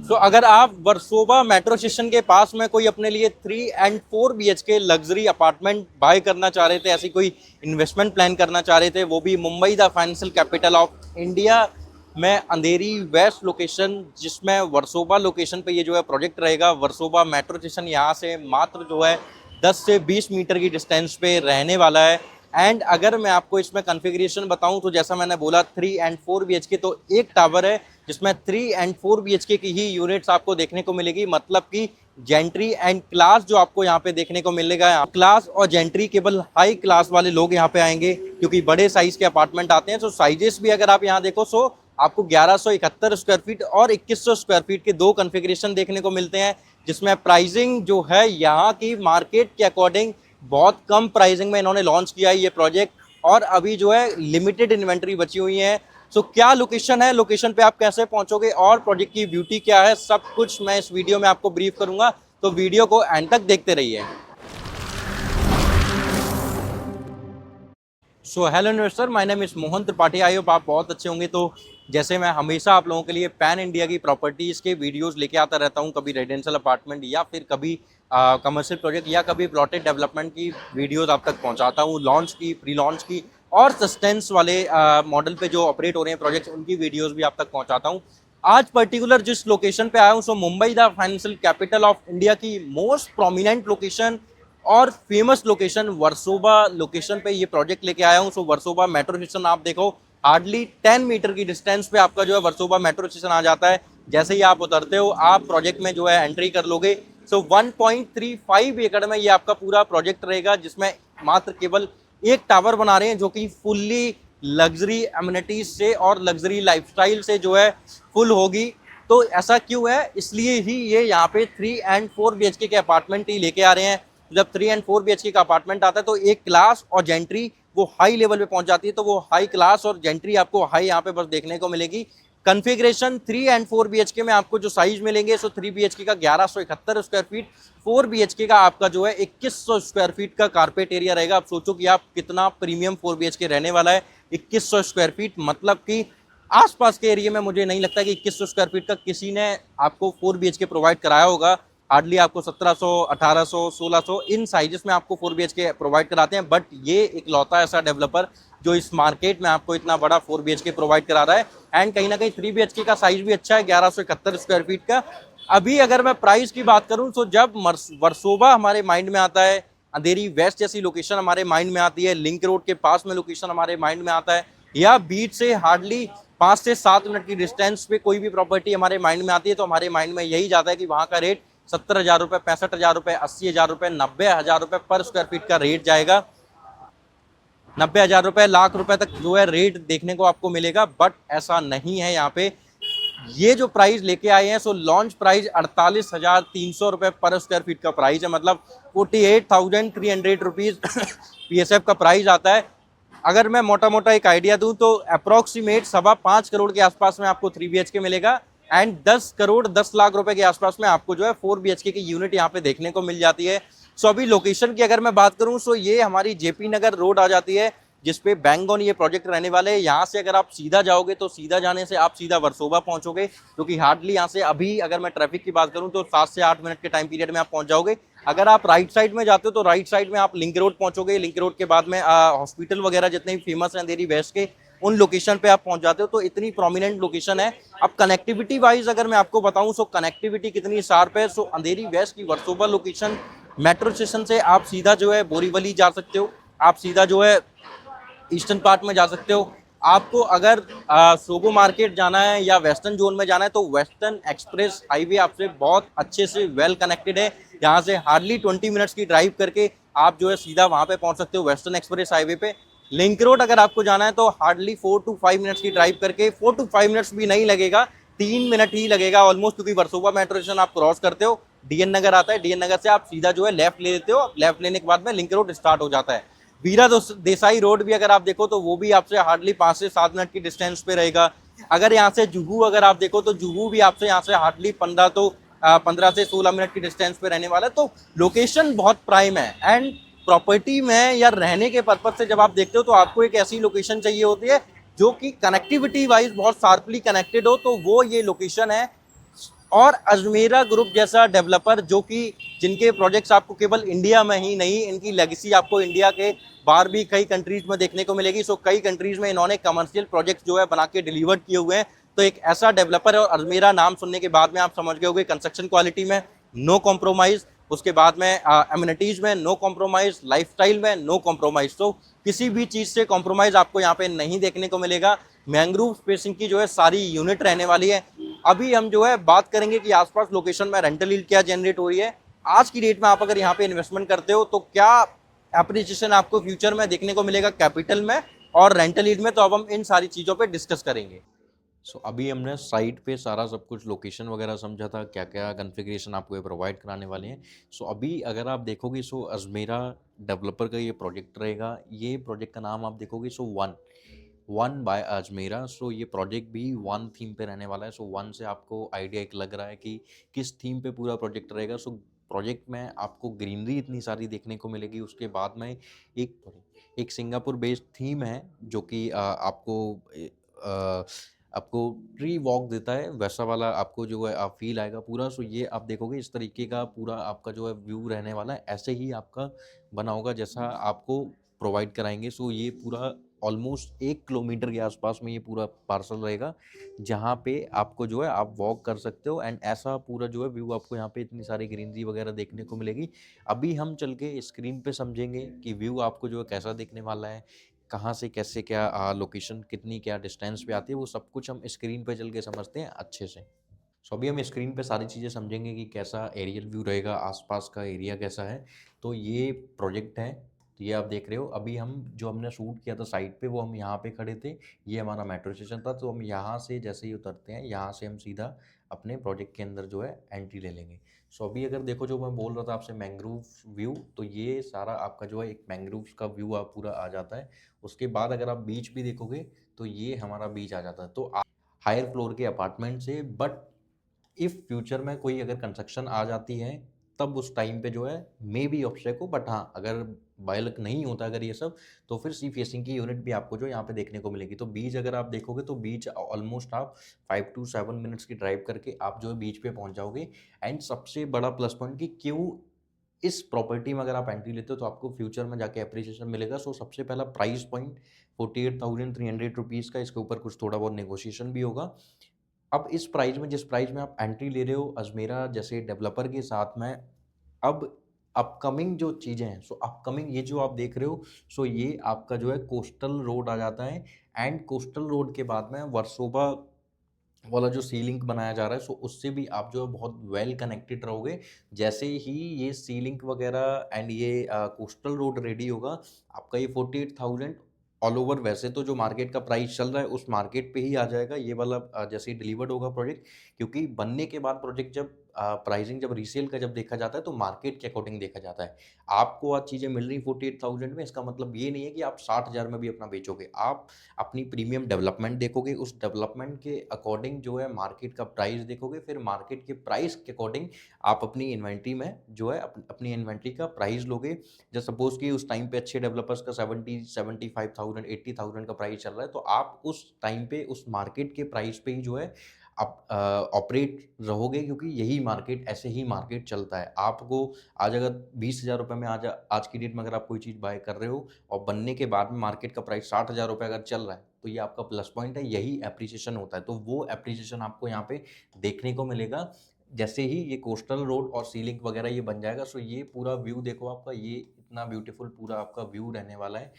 तो अगर आप वर्सोवा मेट्रो स्टेशन के पास में कोई अपने लिए 3 और 4 BHK लग्जरी अपार्टमेंट बाय करना चाह रहे थे, ऐसी कोई इन्वेस्टमेंट प्लान करना चाह रहे थे, वो भी Mumbai the financial capital of India में अंधेरी वेस्ट लोकेशन, जिसमें वर्सोवा लोकेशन पे ये जो है प्रोजेक्ट रहेगा। वर्सोवा मेट्रो स्टेशन यहाँ से मात्र जो है 10 से 20 मीटर की डिस्टेंस पे रहने वाला है। एंड अगर मैं आपको इसमें कॉन्फ़िगरेशन बताऊं तो जैसा मैंने बोला 3 और 4 BHK, तो एक टावर है जिसमें 3 और 4 BHK की ही यूनिट्स आपको देखने को मिलेगी। मतलब कि जेंट्री एंड क्लास जो आपको यहाँ पे देखने को मिलेगा, क्लास और जेंट्री केवल हाई क्लास वाले लोग यहाँ पे आएंगे, क्योंकि बड़े साइज के अपार्टमेंट आते हैं। तो साइजेस भी अगर आप यहाँ देखो सो आपको 1171 स्क्वायर फीट और 2100 स्क्वायर फीट के दो कॉन्फ़िगरेशन देखने को मिलते हैं, जिसमें प्राइसिंग जो है यहाँ की मार्केट के अकॉर्डिंग बहुत कम प्राइसिंग में इन्होंने लॉन्च किया है ये प्रोजेक्ट, और अभी जो है लिमिटेड इन्वेंट्री बची हुई है। सो क्या लोकेशन है, लोकेशन पे आप कैसे पहुंचोगे और प्रोजेक्ट की ब्यूटी क्या है, सब कुछ मैं इस वीडियो में आपको ब्रीफ करूंगा, तो वीडियो को एंड तक देखते रहिए। So hello investor, my name is Mohan Tripathi. I hope आप बहुत अच्छे होंगे। तो जैसे मैं हमेशा आप लोगों के लिए पैन इंडिया की प्रॉपर्टीज़ के वीडियोस लेके आता रहता हूं, कभी रेजिडेंशियल अपार्टमेंट या फिर कभी कमर्शियल प्रोजेक्ट या कभी प्लॉटेड डेवलपमेंट की वीडियोस आप तक पहुंचाता हूं, लॉन्च की, प्री लॉन्च की और सस्टेंस वाले मॉडल पे जो ऑपरेट हो रहे हैं प्रोजेक्ट्स, उनकी वीडियोज़ भी आप तक पहुँचाता हूँ। आज पर्टिकुलर जिस लोकेशन पे आया हूँ so Mumbai the financial capital of India की मोस्ट प्रोमिनेंट लोकेशन और फेमस लोकेशन वर्सोवा लोकेशन पे ये प्रोजेक्ट लेके आया हूँ। सो वर्सोवा मेट्रो स्टेशन आप देखो, हार्डली 10 मीटर की डिस्टेंस पे आपका जो है वर्सोवा मेट्रो स्टेशन आ जाता है। जैसे ही आप उतरते हो आप प्रोजेक्ट में जो है एंट्री कर लोगे। सो 1.35 एकड़ में ये आपका पूरा प्रोजेक्ट रहेगा, जिसमें मात्र केवल एक टावर बना रहे हैं जो कि फुल्ली लग्जरी एमिनिटीज से और लग्जरी लाइफस्टाइल से जो है फुल होगी। तो ऐसा क्यों है, इसलिए ही ये यहाँ पे 3 और 4 BHK के अपार्टमेंट ही लेके आ रहे हैं। जब 3 और 4 BHK का अपार्टमेंट आता है तो एक क्लास और जेंट्री वो हाई लेवल पे पहुंच जाती है, तो वो हाई क्लास और जेंट्री आपको हाई यहाँ पे बस देखने को मिलेगी। कॉन्फ़िगरेशन 3 और 4 BHK में आपको जो साइज मिलेंगे सो 3 BHK का 1171 स्क्वायर फीट, 4 BHK का आपका जो है 2100 स्क्वायर फीट का कारपेट एरिया रहेगा। आप सोचो कि आप कितना प्रीमियम 4 BHK रहने वाला है। 2100 स्क्वायर फीट मतलब कि आसपास के एरिया में मुझे नहीं लगता कि 2100 स्क्वायर फीट का किसी ने आपको 4 BHK प्रोवाइड कराया होगा। हार्डली आपको 1700, 1800, 1600 इन साइजेस में आपको 4 BHK प्रोवाइड कराते हैं, बट ये एक लौता ऐसा डेवलपर जो इस मार्केट में आपको इतना बड़ा 4 BHK प्रोवाइड करा रहा है। एंड कहीं ना कहीं 3 BHK का साइज भी अच्छा है, 1171 स्क्वायर फीट का। अभी अगर मैं प्राइस की बात करूं तो जब वर्सोवा हमारे माइंड में आता है, अंधेरी वेस्ट जैसी लोकेशन हमारे माइंड में आती है, लिंक रोड के पास में लोकेशन हमारे माइंड में आता है, या बीच से हार्डली 5 से 7 मिनट की डिस्टेंस पे कोई भी प्रॉपर्टी हमारे माइंड में आती है, तो हमारे माइंड में यही जाता है कि वहाँ का रेट 70,000 रुपये, 65,000 रुपये, 80,000 रुपये, 90,000 रुपये पर स्क्वायर फीट का रेट जाएगा। 90,000 रुपये, लाख रुपए तक जो है रेट देखने को आपको मिलेगा, बट ऐसा नहीं है। यहाँ पे ये जो प्राइस लेके आए हैं सो लॉन्च प्राइस 48,300 रुपये पर स्क्वायर फीट का प्राइस है, मतलब 48,300 रुपीज़ PSF का प्राइस आता है। अगर मैं मोटा मोटा एक आइडिया दूं तो अप्रॉक्सीमेट 5.25 करोड़ के आसपास में आपको 3 BHK मिलेगा, एंड 10 करोड़ 10 लाख रुपए के आसपास में आपको जो है 4 BHK की यूनिट यहाँ पे देखने को मिल जाती है। सो अभी लोकेशन की अगर मैं बात करूं सो ये हमारी JP नगर रोड आ जाती है, जिसपे बैंक ऑन ये प्रोजेक्ट रहने वाले हैं। यहाँ से अगर आप सीधा जाओगे तो सीधा जाने से आप सीधा वर्सोवा पहुंचोगे, क्योंकि हार्डली यहाँ से अभी अगर मैं ट्रैफिक की बात करूं तो 7 से 8 मिनट के टाइम पीरियड में आप पहुंच जाओगे। अगर आप राइट साइड में जाते हो तो राइट साइड में आप लिंक रोड पहुंचोगे, लिंक रोड के बाद में हॉस्पिटल वगैरह जितने भी फेमस हैं अंधेरी वेस्ट के, उन लोकेशन पे आप पहुंच जाते हो। तो इतनी प्रोमिनेंट लोकेशन है। अब कनेक्टिविटी वाइज अगर मैं आपको बताऊं सो कनेक्टिविटी कितनी शार्प है, सो अंधेरी वेस्ट की वर्सोवा लोकेशन मेट्रो स्टेशन से आप सीधा जो है बोरीवली जा सकते हो, आप सीधा जो है ईस्टर्न पार्ट में जा सकते हो। आपको अगर सोगो मार्केट जाना है या वेस्टर्न जोन में जाना है तो वेस्टर्न एक्सप्रेस हाईवे आपसे बहुत अच्छे से वेल कनेक्टेड है। यहाँ से हार्डली 20 मिनट्स की ड्राइव करके आप जो है सीधा वहाँ पे पहुँच सकते हो वेस्टर्न एक्सप्रेस हाईवे पे। लिंक रोड अगर आपको जाना है तो हार्डली 4 to 5 मिनट्स की ड्राइव करके, 4 to 5 मिनट्स भी नहीं लगेगा, 3 मिनट ही लगेगा ऑलमोस्ट, क्योंकि वर्सोवा मेट्रो स्टेशन आप क्रॉस करते हो, DN नगर आता है, DN नगर से आप सीधा जो है लेफ्ट ले लेते हो, लेफ्ट लेने के बाद में लिंक रोड स्टार्ट हो जाता है। वीरा देसाई रोड भी अगर आप देखो तो वो भी आपसे हार्डली 5 से 7 मिनट की डिस्टेंस पे रहेगा। अगर यहाँ से जुहू अगर आप देखो तो जुहू भी आपसे यहाँ से हार्डली 15 से 16 मिनट की डिस्टेंस पे रहने वाला है। तो लोकेशन बहुत प्राइम है। एंड प्रॉपर्टी में या रहने के पर्पज से जब आप देखते हो तो आपको एक ऐसी लोकेशन चाहिए होती है जो कि कनेक्टिविटी वाइज बहुत शार्पली कनेक्टेड हो, तो वो ये लोकेशन है। और अजमेरा ग्रुप जैसा डेवलपर जो कि जिनके प्रोजेक्ट्स आपको केवल इंडिया में ही नहीं, इनकी लेगेसी आपको इंडिया के बाहर भी कई कंट्रीज में देखने को मिलेगी। सो कई कंट्रीज में इन्होंने कमर्शियल प्रोजेक्ट्स जो है बना के डिलीवर किए हुए हैं। तो एक ऐसा डेवलपर है, और अजमेरा नाम सुनने के बाद में आप समझ गए होंगे कंस्ट्रक्शन क्वालिटी में नो कॉम्प्रोमाइज, उसके बाद में एमिनिटीज में नो कॉम्प्रोमाइज, लाइफस्टाइल में नो कॉम्प्रोमाइज। तो किसी भी चीज़ से कॉम्प्रोमाइज आपको यहाँ पे नहीं देखने को मिलेगा। मैंग्रोव स्पेसिंग की जो है सारी यूनिट रहने वाली है। अभी हम जो है बात करेंगे कि आसपास लोकेशन में रेंटल यील्ड क्या जनरेट हो रही है। आज की डेट में आप अगर यहाँ पे इन्वेस्टमेंट करते हो तो क्या एप्रिसिएशन आपको फ्यूचर में देखने को मिलेगा कैपिटल में और रेंटल यील्ड में, तो अब हम इन सारी चीज़ों पे डिस्कस करेंगे। अभी हमने साइट पे सारा सब कुछ लोकेशन वगैरह समझा था, क्या क्या कन्फिग्रेशन आपको ये प्रोवाइड कराने वाले हैं। अभी अगर आप देखोगे अजमेरा डेवलपर का ये प्रोजेक्ट रहेगा। ये प्रोजेक्ट का नाम आप देखोगे वन वन बाय अजमेरा। ये प्रोजेक्ट भी वन थीम पे रहने वाला है। वन से आपको आइडिया एक लग रहा है कि किस थीम पे पूरा प्रोजेक्ट रहेगा। प्रोजेक्ट में आपको ग्रीनरी इतनी सारी देखने को मिलेगी। उसके बाद में एक एक सिंगापुर बेस्ड थीम है जो कि आपको ट्री वॉक देता है, वैसा वाला आपको जो है आप फील आएगा पूरा। ये आप देखोगे इस तरीके का पूरा आपका जो है व्यू रहने वाला है। ऐसे ही आपका बना होगा जैसा आपको प्रोवाइड कराएंगे। ये पूरा ऑलमोस्ट 1 किलोमीटर के आसपास में ये पूरा पार्सल रहेगा, जहाँ पे आपको जो है आप वॉक कर सकते हो। एंड ऐसा पूरा जो है व्यू आपको यहाँ पे इतनी सारी ग्रीनरी वगैरह देखने को मिलेगी। अभी हम चल के स्क्रीन पे समझेंगे कि व्यू आपको जो है कैसा देखने वाला है, कहाँ से कैसे क्या लोकेशन कितनी क्या डिस्टेंस पे आती है, वो सब कुछ हम स्क्रीन पे चल के समझते हैं अच्छे से। अभी हम स्क्रीन पे सारी चीज़ें समझेंगे कि कैसा एरियल व्यू रहेगा, आसपास का एरिया कैसा है। तो ये प्रोजेक्ट है, तो ये आप देख रहे हो। अभी हम जो हमने शूट किया था साइट पे वो हम यहाँ पे खड़े थे, ये हमारा मेट्रो स्टेशन था। तो हम यहाँ से जैसे ही उतरते हैं, यहाँ से हम सीधा अपने प्रोजेक्ट के अंदर जो है एंट्री ले लेंगे। अभी अगर देखो जो मैं बोल रहा था आपसे मैंग्रोव व्यू, तो ये सारा आपका जो है एक मैंग्रोव का व्यू आप पूरा आ जाता है। उसके बाद अगर आप बीच भी देखोगे तो ये हमारा बीच आ जाता है। तो हायर फ्लोर के अपार्टमेंट से, बट इफ़ फ्यूचर में कोई अगर कंस्ट्रक्शन आ जाती है तब उस टाइम पे जो है मे बी ऑब्स्टेक हो। बट हाँ, अगर बाय लक नहीं होता अगर ये सब, तो फिर सी फेसिंग की यूनिट भी आपको जो यहाँ पे देखने को मिलेगी। तो बीच अगर आप देखोगे तो बीच ऑलमोस्ट आप 5 to 7 मिनट्स की ड्राइव करके आप जो है बीच पे पहुँच जाओगे। एंड सबसे बड़ा प्लस पॉइंट कि क्यों इस प्रॉपर्टी में अगर आप एंट्री लेते हो तो आपको फ्यूचर में जाके अप्रिसिएशन मिलेगा। सबसे पहला प्राइस पॉइंट 48,300 रुपीज़ का, इसके ऊपर कुछ थोड़ा बहुत नेगोशिएशन भी होगा। अब इस प्राइस में, जिस प्राइस में आप एंट्री ले रहे हो अजमेरा जैसे डेवलपर के साथ में, अब अपकमिंग जो चीज़ें हैं, अपकमिंग ये जो आप देख रहे हो, ये आपका जो है कोस्टल रोड आ जाता है। एंड कोस्टल रोड के बाद में वर्सोवा वाला जो सी लिंक बनाया जा रहा है, उससे भी आप जो है बहुत वेल कनेक्टेड रहोगे। जैसे ही ये सी लिंक वगैरह एंड ये कोस्टल रोड रेडी होगा, आपका ये 48,000 ऑल ओवर, वैसे तो जो मार्केट का प्राइस चल रहा है उस मार्केट पे ही आ जाएगा ये वाला जैसे ही डिलीवर्ड होगा प्रोजेक्ट। क्योंकि बनने के बाद प्रोजेक्ट जब प्राइसिंग जब रीसेल का जब देखा जाता है तो मार्केट के अकॉर्डिंग देखा जाता है। आपको आज चीज़ें मिल रही 48,000 में, इसका मतलब ये नहीं है कि आप 60,000 में भी अपना बेचोगे। आप अपनी प्रीमियम डेवलपमेंट देखोगे, उस डेवलपमेंट के अकॉर्डिंग जो है मार्केट का प्राइस देखोगे, फिर मार्केट के प्राइस के अकॉर्डिंग आप अपनी इन्वेंट्री में जो है अपनी इन्वेंट्री का प्राइस लोगे। जब सपोज कि उस टाइम पे अच्छे डेवलपर्स का 75,000 80,000 का प्राइस चल रहा है, तो आप उस टाइम पे उस मार्केट के प्राइस पे ही जो है आप ऑपरेट रहोगे, क्योंकि यही मार्केट, ऐसे ही मार्केट चलता है। आपको आज अगर 20,000 रुपये में आज की डेट में अगर आप कोई चीज़ बाय कर रहे हो और बनने के बाद में मार्केट का प्राइस 60,000 रुपये अगर चल रहा है, तो ये आपका प्लस पॉइंट है, यही एप्रिसिएशन होता है। तो वो एप्रिसिएशन आपको यहाँ पे देखने को मिलेगा जैसे ही ये कोस्टल रोड और सी लिंक वगैरह ये बन जाएगा। ये पूरा व्यू देखो आपका, ये इतना ब्यूटीफुल पूरा आपका व्यू रहने वाला है।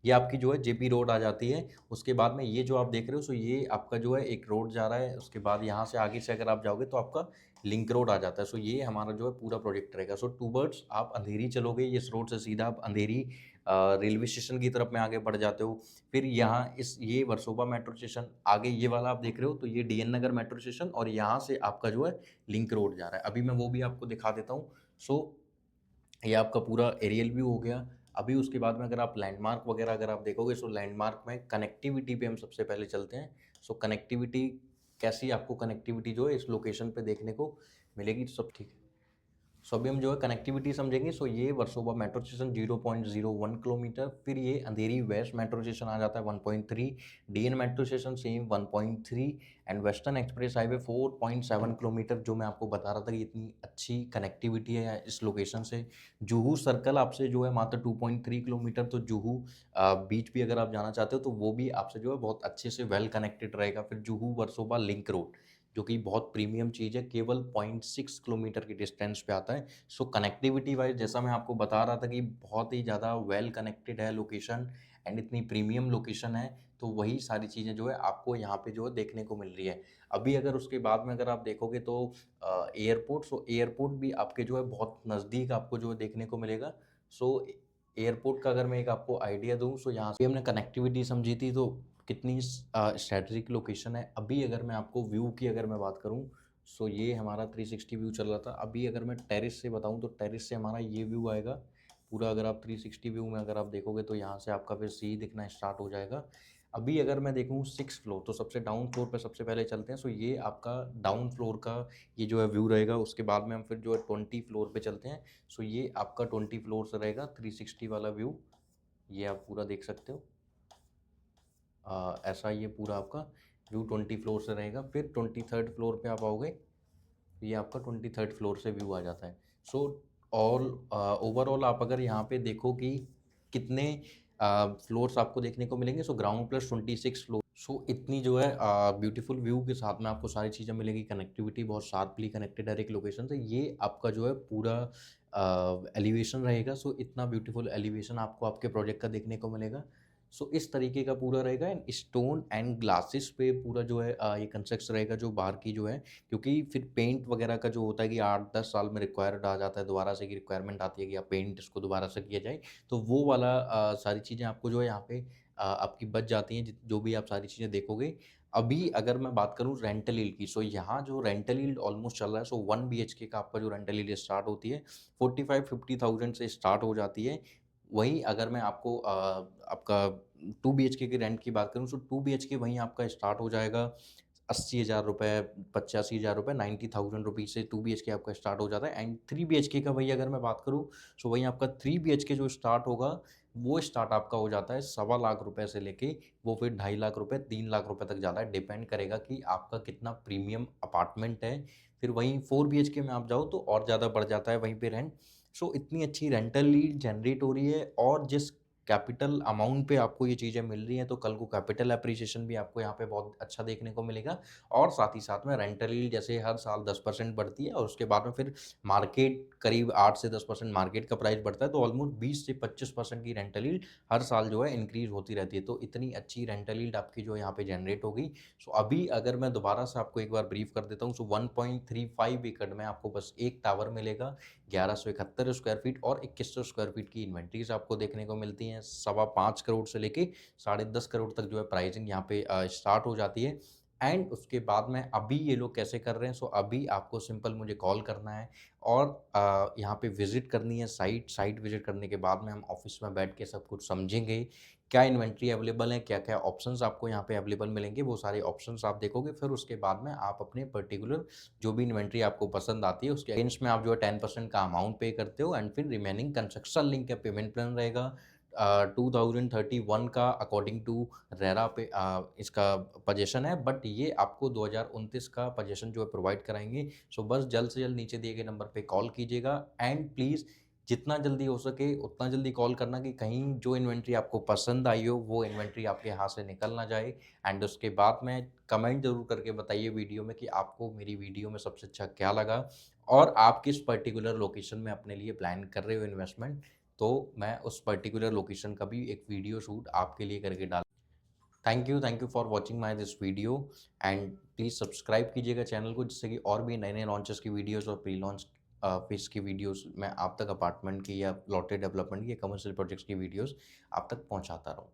ये आपकी जो है जेपी रोड आ जाती है। उसके बाद में ये जो आप देख रहे हो, ये आपका जो है एक रोड जा रहा है। उसके बाद यहाँ से आगे से अगर आप जाओगे तो आपका लिंक रोड आ जाता है। ये हमारा जो है पूरा प्रोजेक्ट रहेगा। टूवर्ड्स आप अंधेरी चलोगे, इस रोड से सीधा आप अंधेरी रेलवे स्टेशन की तरफ में आगे बढ़ जाते हो। फिर यहाँ ये वर्सोवा मेट्रो स्टेशन आगे ये वाला आप देख रहे हो, तो ये डीएन नगर मेट्रो स्टेशन, और यहाँ से आपका जो है लिंक रोड जा रहा है। अभी मैं वो भी आपको दिखा देता हूँ। ये आपका पूरा एरियल व्यू हो गया। अभी उसके बाद में अगर आप लैंडमार्क वगैरह अगर आप देखोगे, लैंडमार्क में कनेक्टिविटी पे हम सबसे पहले चलते हैं। कनेक्टिविटी कैसी आपको कनेक्टिविटी जो है इस लोकेशन पे देखने को मिलेगी, तो सब ठीक है। सो अभी हम जो है कनेक्टिविटी समझेंगे। सो ये वर्सोवा मेट्रो स्टेशन 0.01 किलोमीटर, फिर ये अंधेरी वेस्ट मेट्रो स्टेशन आ जाता है 1.3, DN metro station same 1.3 and western express highway 4.7 kilometre. जो मैं आपको बता रहा था कि इतनी अच्छी कनेक्टिविटी है इस लोकेशन से। जुहू सर्कल आपसे जो है मात्र 2.3 किलोमीटर, तो जुहू बीच भी अगर आप जाना चाहते हो तो वो भी आपसे जो है बहुत अच्छे से वेल कनेक्टेड रहेगा। फिर जुहू वर्सोवा लिंक रोड जो कि बहुत प्रीमियम चीज़ है, केवल 0.6 किलोमीटर की डिस्टेंस पे आता है। सो कनेक्टिविटी वाइज जैसा मैं आपको बता रहा था कि बहुत ही ज़्यादा वेल कनेक्टेड है लोकेशन एंड इतनी प्रीमियम लोकेशन है, तो वही सारी चीज़ें जो है आपको यहाँ पे जो है देखने को मिल रही है। अभी अगर उसके बाद में अगर आप देखोगे तो एयरपोर्ट, सो एयरपोर्ट भी आपके जो है बहुत नज़दीक आपको जो है देखने को मिलेगा। सो एयरपोर्ट का अगर मैं एक आपको आइडिया दूँ, सो यहाँ से हमने कनेक्टिविटी समझी थी, तो कितनी स्ट्रेटजिक लोकेशन है। अभी अगर मैं आपको व्यू की अगर मैं बात करूँ, सो ये हमारा 360 व्यू चल रहा था। अभी अगर मैं टेरेस से बताऊँ तो टेरेस से हमारा ये व्यू आएगा पूरा। अगर आप 360 व्यू में अगर आप देखोगे तो यहाँ से आपका फिर सी दिखना स्टार्ट हो जाएगा। अभी अगर मैं देखूँ 6 फ्लोर, तो सबसे डाउन फ्लोर पे सबसे पहले चलते हैं। सो ये आपका डाउन फ्लोर का ये जो है व्यू रहेगा। उसके बाद में हम फिर जो है 20 फ्लोर पे चलते हैं। सो ये आपका 20 फ्लोर से रहेगा 360 वाला व्यू, ये आप पूरा देख सकते हो। ऐसा ये पूरा आपका व्यू 20 फ्लोर से रहेगा। फिर 23rd फ्लोर पे आप आओगे, ये आपका 23rd फ्लोर से व्यू आ जाता है। सो ऑल ओवरऑल आप अगर यहाँ पे देखो कि कितने फ्लोर्स आपको देखने को मिलेंगे, सो ग्राउंड प्लस 26 फ्लोर। सो इतनी जो है ब्यूटीफुल व्यू के साथ में आपको सारी चीज़ें मिलेगी। कनेक्टिविटी बहुत शार्पली कनेक्टेड है एक लोकेशन से। ये आपका जो है पूरा एलिवेशन रहेगा। सो इतना ब्यूटीफुल एलिवेशन आपको आपके प्रोजेक्ट का देखने को मिलेगा। सो इस तरीके का पूरा रहेगा एंड स्टोन एंड ग्लासेस पे पूरा जो है ये कंस्ट्रक्ट रहेगा जो बाहर की जो है, क्योंकि फिर पेंट वगैरह का जो होता है कि 8-10 साल में रिक्वायर्ड आ जाता है, दोबारा से की रिक्वायरमेंट आती है कि आप पेंट इसको दोबारा से किया जाए, तो वो वाला सारी चीज़ें आपको जो है यहाँ पे आपकी बच जाती हैं जो भी आप सारी चीज़ें देखोगे। अभी अगर मैं बात करूँ रेंटल यील्ड की, सो यहाँ जो रेंटल यील्ड ऑलमोस्ट चल रहा है, सो 1 बीएचके का आपका जो रेंटल यील्ड स्टार्ट होती है 45-50,000 से स्टार्ट हो जाती है। वहीं अगर मैं आपको आपका 2 बीएचके के रेंट की बात करूँ, सो 2 बीएचके वहीं आपका स्टार्ट हो जाएगा 80,000 रुपये, 85,000 रुपये, 90,000 रुपीज़ से 2 बीएचके आपका स्टार्ट हो जाता है। एंड 3 बीएचके का वही अगर मैं बात करूँ, सो वहीं आपका 3 बीएचके जो स्टार्ट होगा, वो स्टार्ट आपका हो जाता है 1.25 लाख रुपये से लेके वो फिर 2.5 लाख रुपये, 3 लाख रुपये तक जाता है। डिपेंड करेगा कि आपका कितना प्रीमियम अपार्टमेंट है। फिर वहीं 4 बीएचके में आप जाओ तो और ज़्यादा बढ़ जाता है वहीं पे रेंट। सो इतनी अच्छी रेंटल लीड जनरेट हो रही है और जिस कैपिटल अमाउंट पे आपको ये चीज़ें मिल रही हैं, तो कल को कैपिटल एप्रिसिएशन भी आपको यहाँ पे बहुत अच्छा देखने को मिलेगा। और साथ ही साथ में रेंटल यील्ड जैसे हर साल 10% बढ़ती है और उसके बाद में फिर मार्केट करीब 8 से 10% मार्केट का प्राइस बढ़ता है, तो ऑलमोस्ट 20 से 25% की रेंटल यील्ड हर साल जो है इंक्रीज़ होती रहती है। तो इतनी अच्छी रेंटल यील्ड आपकी जो यहाँ पे जनरेट होगी। सो अभी अगर मैं दोबारा से आपको एक बार ब्रीफ कर देता हूँ, सो 1.35 एकड़ में आपको बस एक टावर मिलेगा, 1171 स्क्वायर फीट और 2100 स्क्वायर फीट की इन्वेंट्रीज आपको देखने को मिलती हैं। 5.25 करोड़ से लेके 10.5 करोड़ तक जो है प्राइसिंग यहाँ पे स्टार्ट हो जाती है। एंड उसके बाद में अभी ये लोग कैसे कर रहे हैं, सो अभी आपको सिंपल मुझे कॉल करना है और यहाँ पे विजिट करनी है साइट विजिट करने के बाद में हम ऑफिस में बैठ के सब कुछ समझेंगे क्या इन्वेंट्री अवेलेबल है, क्या क्या ऑप्शंस आपको यहाँ पे अवेलेबल मिलेंगे, वो सारे ऑप्शंस आप देखोगे। फिर उसके बाद में आप अपने पर्टिकुलर जो भी इन्वेंट्री आपको पसंद आती है उसके अगेंस्ट में आप जो है 10% का अमाउंट पे करते हो एंड फिर रिमेनिंग कंस्ट्रक्शन लिंक का पेमेंट प्लान रहेगा 2031 का अकॉर्डिंग टू रेरा पे इसका पोजीशन है, बट ये आपको 2029 का पोजीशन जो है प्रोवाइड कराएंगे। सो बस जल्द से जल्द नीचे दिए गए नंबर पे कॉल कीजिएगा एंड प्लीज़ जितना जल्दी हो सके उतना जल्दी कॉल करना कि कहीं जो इन्वेंट्री आपको पसंद आई हो वो इन्वेंट्री आपके हाथ से निकल ना जाए। एंड उसके बाद में कमेंट ज़रूर करके बताइए वीडियो में कि आपको मेरी वीडियो में सबसे अच्छा क्या लगा और आप किस पर्टिकुलर लोकेशन में अपने लिए प्लान कर रहे हो इन्वेस्टमेंट, तो मैं उस पर्टिकुलर लोकेशन का भी एक वीडियो शूट आपके लिए करके डाल। Thank you for watching my this video and please subscribe कीजिएगा चैनल को, जिससे कि और भी नए नए लॉन्चेस की वीडियोस और प्री लॉन्च फेस की वीडियोस मैं आप तक अपार्टमेंट की या लॉटेड डेवलपमेंट की या कमर्शियल प्रोजेक्ट्स की वीडियोस आप तक पहुंचाता रहूं।